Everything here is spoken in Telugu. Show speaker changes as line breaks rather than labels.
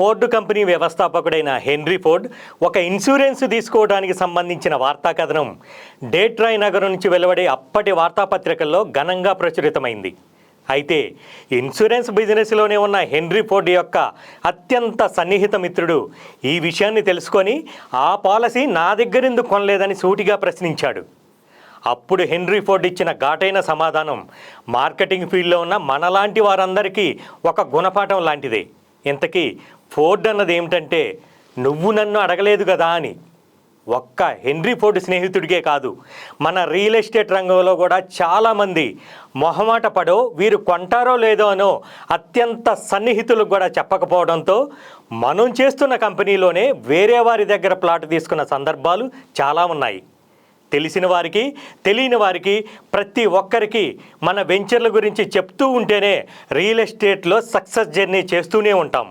ఫోర్డ్ కంపెనీ వ్యవస్థాపకుడైన హెన్రీ ఫోర్డ్ ఒక ఇన్సూరెన్స్ తీసుకోవడానికి సంబంధించిన వార్తా కథనం డేట్రాయ్ నగరం నుంచి వెలువడే అప్పటి వార్తాపత్రికల్లో ఘనంగా ప్రచురితమైంది. అయితే ఇన్సూరెన్స్ బిజినెస్లోనే ఉన్న హెన్రీ ఫోర్డ్ యొక్క అత్యంత సన్నిహిత మిత్రుడు ఈ విషయాన్ని తెలుసుకొని ఆ పాలసీ నా దగ్గరెందుకు కొనలేదని సూటిగా ప్రశ్నించాడు. అప్పుడు హెన్రీ ఫోర్డ్ ఇచ్చిన ఘాటైన సమాధానం మార్కెటింగ్ ఫీల్డ్లో ఉన్న మనలాంటి వారందరికీ ఒక గుణపాఠం లాంటిదే. ఇంతకీ ఫోర్డ్ అన్నది ఏమిటంటే, నువ్వు నన్ను అడగలేదు కదా అని. ఒక్క హెన్రీ ఫోర్డ్ స్నేహితుడికే కాదు, మన రియల్ ఎస్టేట్ రంగంలో కూడా చాలామంది మొహమాట పడో వీరు కొంటారో లేదో అనో అత్యంత సన్నిహితులకు కూడా చెప్పకపోవడంతో మనం చేస్తున్న కంపెనీలోనే వేరే వారి దగ్గర ప్లాట్ తీసుకున్న సందర్భాలు చాలా ఉన్నాయి. తెలిసిన వారికి తెలియని వారికి ప్రతి ఒక్కరికి మన వెంచర్ల గురించి చెప్తూ ఉంటేనే రియల్ ఎస్టేట్లో సక్సెస్ జర్నీ చేస్తూనే ఉంటాం.